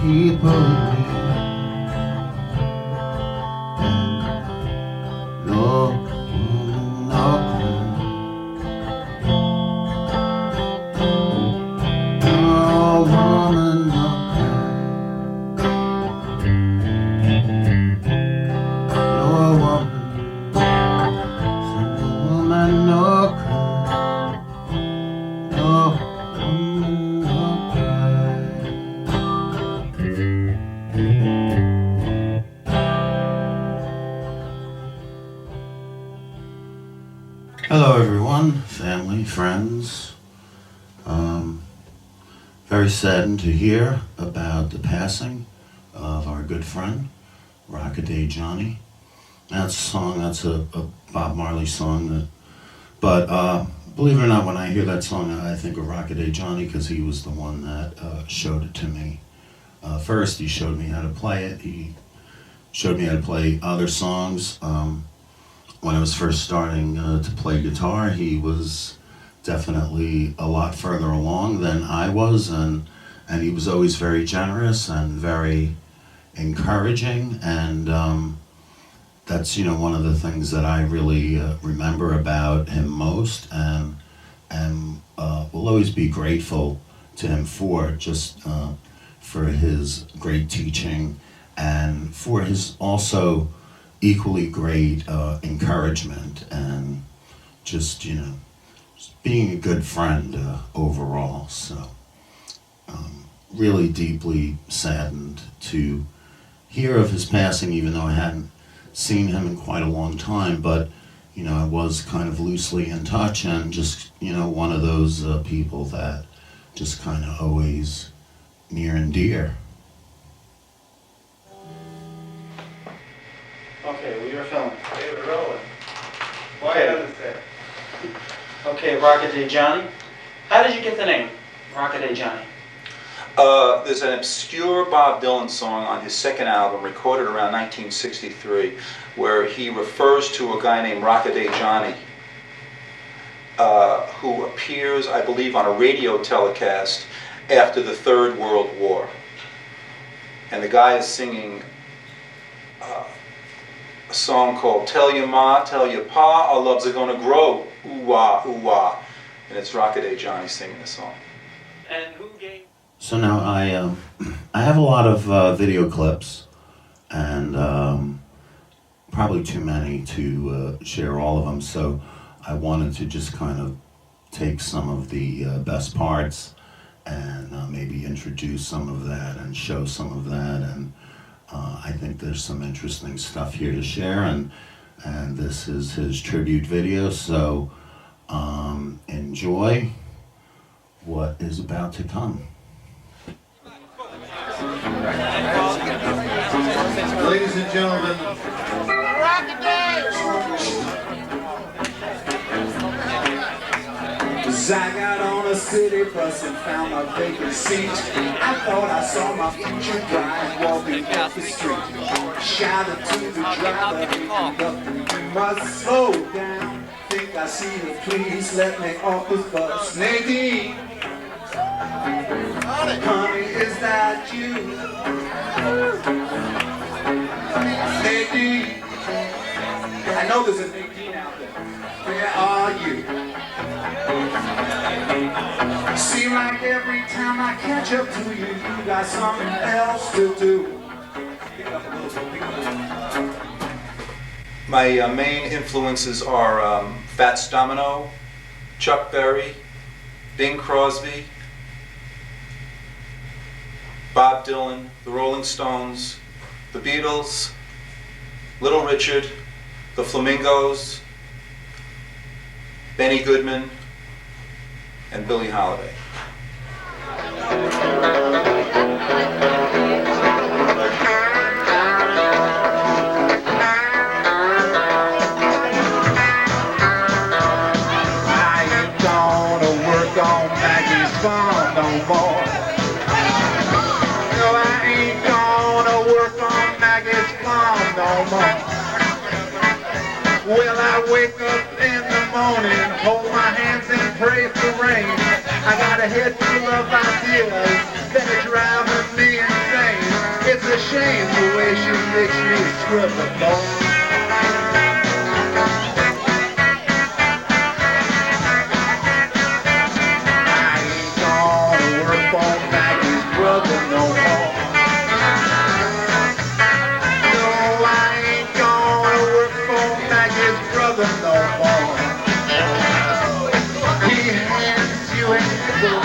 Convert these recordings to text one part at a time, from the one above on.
people no woman, no cry. No woman, no cry. No woman, single woman, no cry. No woman, no cry. Hello everyone, family, friends. Very saddened to hear about the passing of our good friend, Rockaday Johnny. That's a song, that's a Bob Marley song. But believe it or not, when I hear that song, I think of Rockaday Johnny because he was the one that showed it to me. First, he showed me how to play it. He showed me how to play other songs. When I was first starting to play guitar, he was definitely a lot further along than I was, and he was always very generous and very encouraging, and that's one of the things that I really remember about him most, and will always be grateful to him for just for his great teaching and for his also equally great encouragement and just being a good friend overall. So really deeply saddened to hear of his passing, even though I hadn't seen him in quite a long time, but I was kind of loosely in touch, and just one of those people that just kind of always near and dear. Okay, we were filming. They were rolling. Quiet on the set. Okay, Rockaday Johnny. How did you get the name, Rockaday Johnny? There's an obscure Bob Dylan song on his second album, recorded around 1963, where he refers to a guy named Rockaday Johnny, who appears, I believe, on a radio telecast after the Third World War. And the guy is singing a song called Tell Your Ma, Tell Your Pa, Our Loves Are Gonna Grow, Ooh-wah, ooh-wah. And it's Rockaday Johnny singing the song. And who gave... So now I have a lot of video clips, and probably too many to share all of them, so I wanted to just kind of take some of the best parts and maybe introduce some of that and show some of that, and I think there's some interesting stuff here to share, and this is his tribute video, so enjoy what is about to come. Ladies and gentlemen, As I got on a city bus and found my vacant seat, I thought I saw my future bride walking up the street. Shouted to the driver, "Hey conductor, you must slow down. Think I see you, please let me off this bus." Nadine, honey, is that you? Nadine, I know there's a Nadine out there. Where are you? Seem like every time I catch up to you, you got something else to do. My main influences are Fats Domino, Chuck Berry, Bing Crosby, Bob Dylan, the Rolling Stones, the Beatles, Little Richard, the Flamingos, Benny Goodman, and Billie Holiday. I ain't gonna work on Maggie's farm no more. No, I ain't gonna work on Maggie's farm no more. Well, I wake up in the morning, hold my hands and pray for rain. I got a head full of ideas that are driving me insane. makes me scribble, boy. I ain't gonna work for Maggie's brother no more. No, I ain't gonna work for Maggie's brother no more. He hands you a nickel,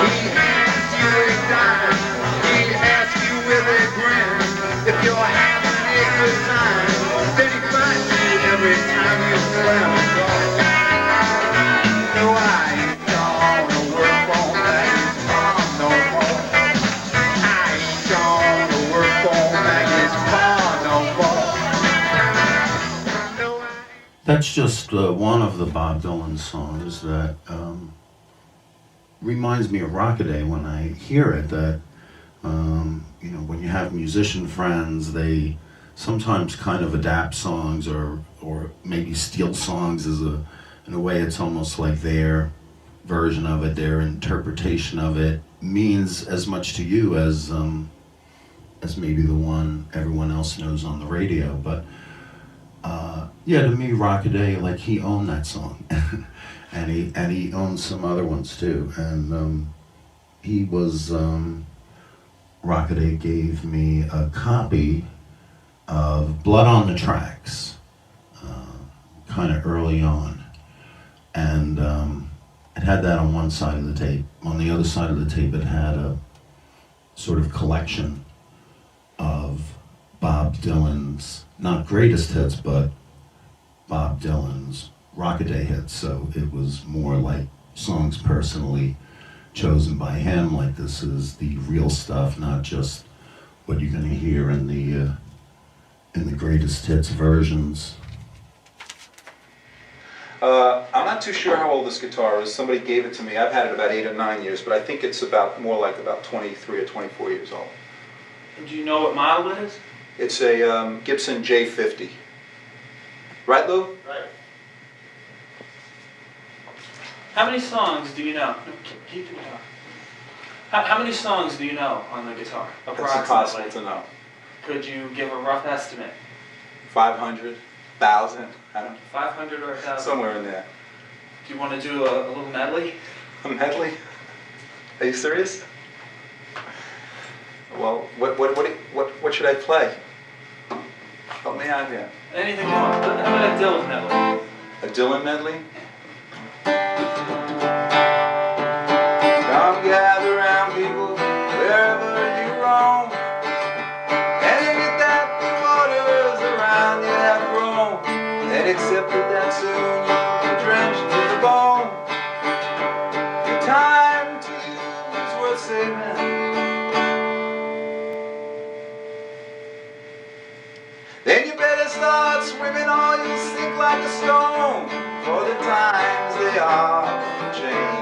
he hands you a dime, he asks you with a grin if you're having a good time. Then he finds you every time you slam a door. No, I ain't gonna work for Maggie's mom no more. I ain't gonna work for Maggie's mom no more. No, I ain't. That's just one of the Bob Dylan songs that reminds me of Rockaday when I hear it. That you know, when you have musician friends, they sometimes kind of adapt songs or maybe steal songs as a, in a way it's almost like their version of it, their interpretation of it means as much to you as maybe the one everyone else knows on the radio. But yeah, to me, Rockaday, like, he owned that song, and he owned some other ones too. And he was Rockaday gave me a copy of Blood on the Tracks, kind of early on, and it had that on one side of the tape. On the other side of the tape, it had a sort of collection of Bob Dylan's, not greatest hits, but Bob Dylan's Rockaday hits. So it was more like songs personally chosen by him, like this is the real stuff, not just what you're going to hear in the greatest hits versions. I'm not too sure how old this guitar is. Somebody gave it to me. I've had it about 8 or 9 years, but I think it's more like about 23 or 24 years old. And do you know what model it is? It's a Gibson J50. Right, Lou? Right. How many songs do you know? Keep the guitar. How many songs do you know on the guitar? That's impossible to know. Could you give a rough estimate? 500, 1,000, I don't know. 500 or 1,000? Somewhere in there. Do you want to do a little medley? A medley? Are you serious? Well, what should I play? Help me out here. Anything you want. How about a Dylan medley? A Dylan medley? Come gather round, people, wherever you roam, and get that the waters around you have grown, and accept that soon you'll be drenched to the bone. Your time to use is worth saving. Then you better start swimming or you'll sink like a stone, for the times they are changing.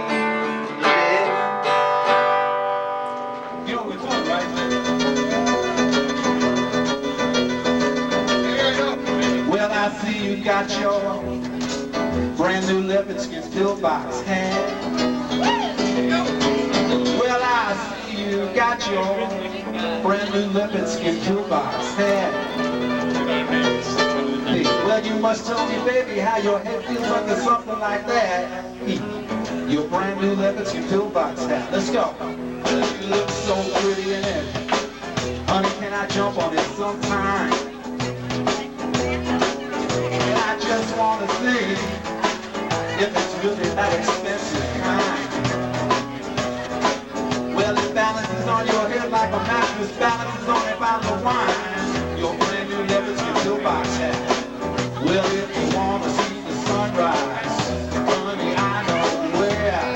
You know what we're doing, right? Well, I see you got your brand new leopard skin pillbox hat. Well, I see you got your brand new leopard skin pillbox hat. Hey, well, you must tell me, baby, how your head feels under something like that. Your brand new leopard skin pillbox hat. Let's go. You look so pretty in it. Honey, can I jump on it sometime? I just wanna see if it's really that expensive kind. Well, it balances on your head like a mattress balances on a bottle of wine. Your brand new leopard skin pillbox hat. Well, if you wanna see the sunrise, honey, I know where.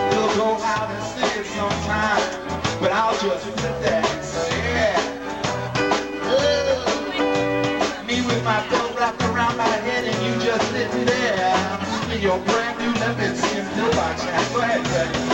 We'll go out and see it sometime, but I'll just sit there and say, yeah. Me with my belt wrapped around my head and you just sitting there in your brand new leopard skin pillbox hat. Go ahead, Freddie.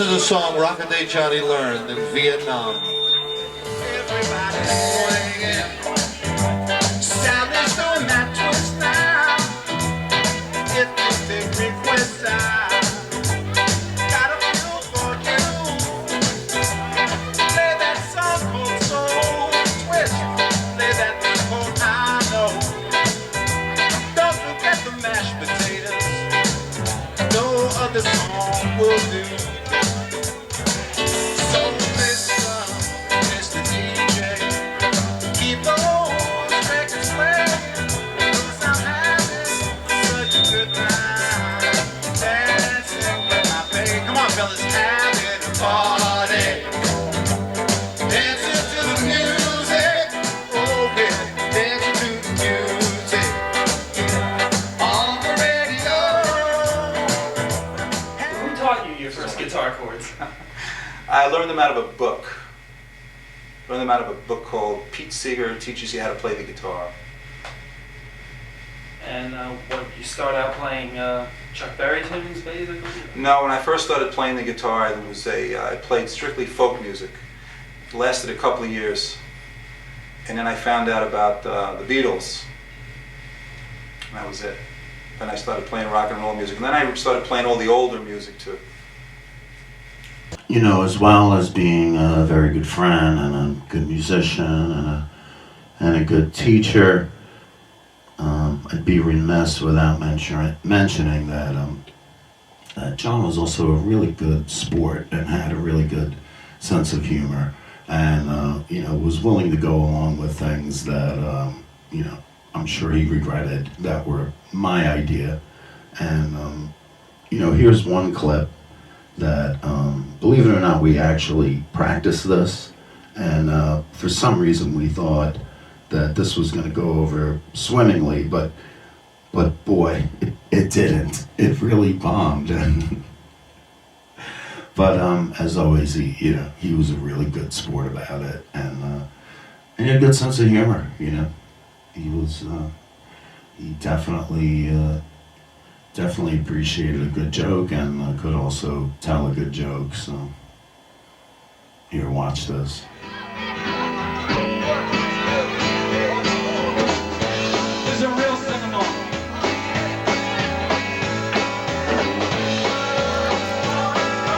is a song Rockaday Johnny learned in Vietnam. Everybody's swinging. Sound is doing that twist now. If you take requests out, got a feel for you. Play that song called Soul Twist. Play that thing called I Know. Don't forget the mashed potatoes. No other song will do. So listen, Mr. DJ, keep those records playing, 'cause I'm having such a good time dancing with my baby. Come on, fellas, having a party, dancing to the music. Oh, yeah, dancing to the music on the radio. Who taught you your first guitar chords? I learned them out of a book. Learned them out of a book called Pete Seeger Teaches You How to Play the Guitar. And what, you start out playing Chuck Berry tunes, basically? No, when I first started playing the guitar, I played strictly folk music. It lasted a couple of years. And then I found out about the Beatles. And that was it. Then I started playing rock and roll music. And then I started playing all the older music too. You know, as well as being a very good friend and a good musician and a good teacher, I'd be remiss without mentioning that John was also a really good sport and had a really good sense of humor, and you know, was willing to go along with things that you know, I'm sure he regretted that were my idea. And you know, here's one clip that, believe it or not, we actually practiced this, and for some reason we thought that this was going to go over swimmingly, but boy, it didn't. It really bombed. But as always, he was a really good sport about it, and he had a good sense of humor. You know, he definitely appreciated a good joke and could also tell a good joke. So here, watch this. This is a real sing-along.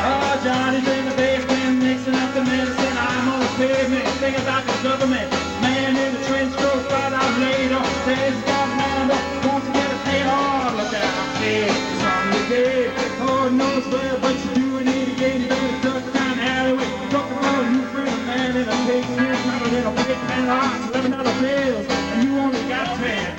Oh, Johnny's in the basement mixing up the medicine. I'm on the pavement thinking about the government. Man in the trench coat, right out later. Says he's got an number, wants to get a pay hard. Look out, kid, it's on the day. Lord knows well, but you're doing it again. You better duck down the alleyway. Talking about you bring a man in a pig suit, not a little pig pen lots, $11 bills, and you only got 10.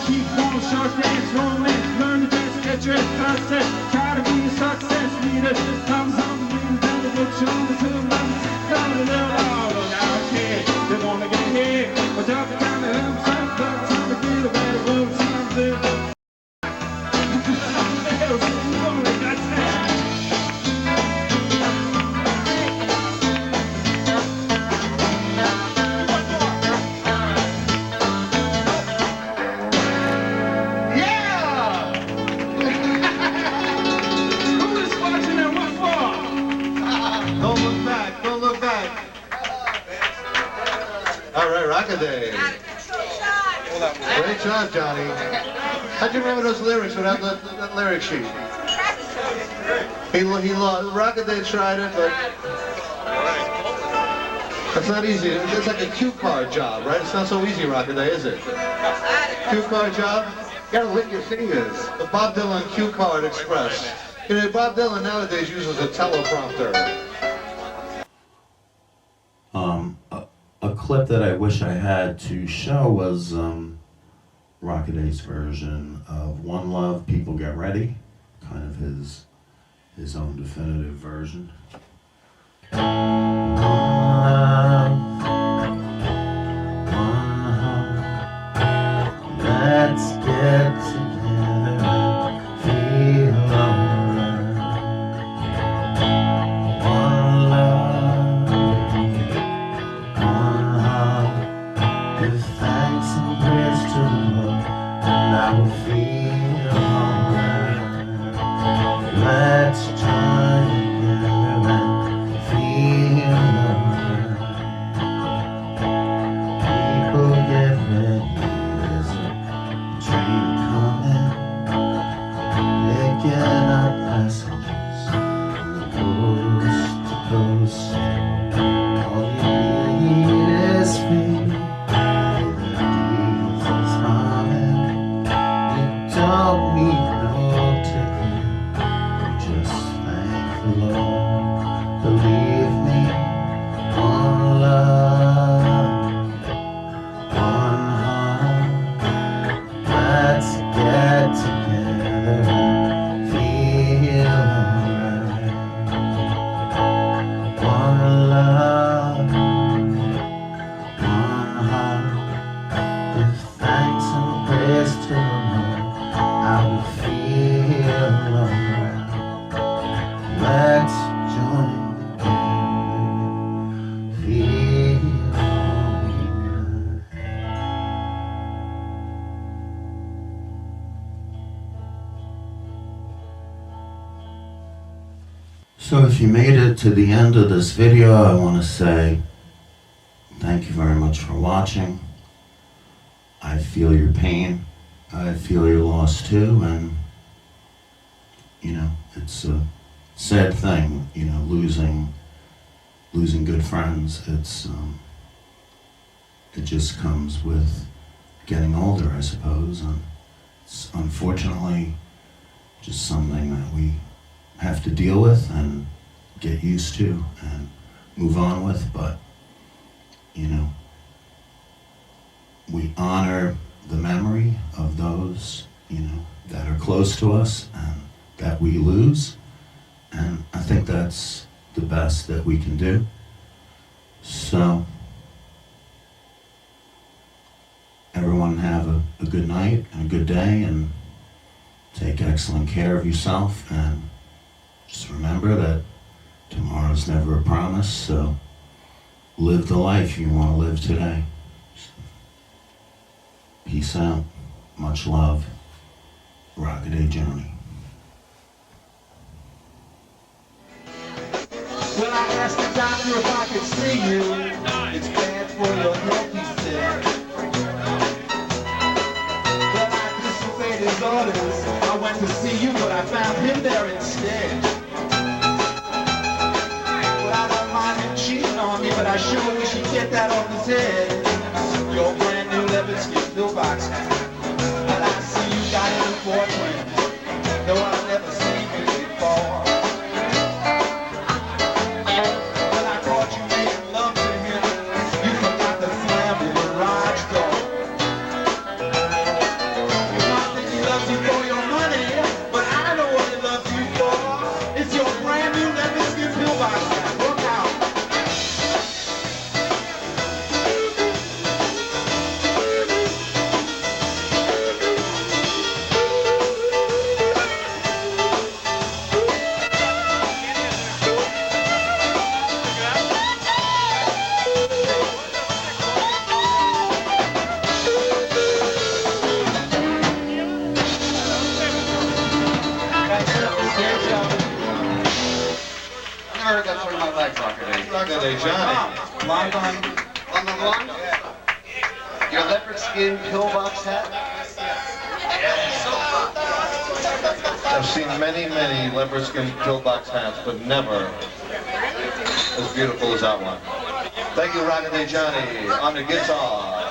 Keep on short dance, romance, learn to dance, get dressed, concept, try to be a success leader. Thumbs up, reading down the book, showing the two months, down the little, look out, kid, they wanna get hit. We're talking down the hill, some bucks, some to feel a better road, something. You only got 10. Don't look back. All right, Rockaday. Great job, Johnny. How'd you remember those lyrics without that lyric sheet? He lost. Rockaday tried it, but it's not easy. It's like a cue card job, right? It's not so easy, Rockaday, is it? Cue card job? You gotta lick your fingers. The Bob Dylan Cue Card Express. You know, Bob Dylan nowadays uses a teleprompter. A clip that I wish I had to show was Rockaday's version of One Love, People Get Ready, kind of his own definitive version. One love, let's get together and feel alright. One love, one heart, give thanks and praise to the Lord, and I will feel alright. Let's join together and feel alright. People get ready, there's a train coming, picking up passengers from coast to coast. All you need is faith, melodies is humming. You don't need no ticket, just thank the Lord. Believe me, one love, one heart. Let's get together and feel alright. One love, one heart. With thanks and praise to the Lord, I will feel alright. Let's join together, feel alright. So if you made it to the end of this video, I want to say thank you very much for watching. I feel your pain. I feel your loss too, and it's a sad thing, losing good friends. It just comes with getting older, I suppose, and it's unfortunately just something that we have to deal with and get used to and move on with. But we honor the memory of those that are close to us and that we lose, and I think that's the best that we can do. So everyone have a good night and a good day, and take excellent care of yourself, and just remember that tomorrow's never a promise, so live the life you want to live today. Peace out. Much love. Rockaday Johnny. When I asked the doctor if I could see you, it's bad for your health, he said. Well, I disobeyed his orders. I went to see you, but I found him there instead. Well, I don't mind him cheating on me, but I sure wish he'd get that off his head. Your brand new leopard skin pillbox hat. Well, I see you got it in 420, though I've never seen you before. When I caught you making love to him, you forgot to slam the garage door. You might think he loves you for your money, but I know what he loves you for. It's your brand new leopard skin pillbox hat. Look out. I never got through my legs, Rockaday. Rockaday, Johnny. Live on. On the lawn? Your leopard skin pillbox hat? I've seen many, many leopard skin pillbox hats, but never as beautiful as that one. Thank you, Rockaday Johnny, on the guitar.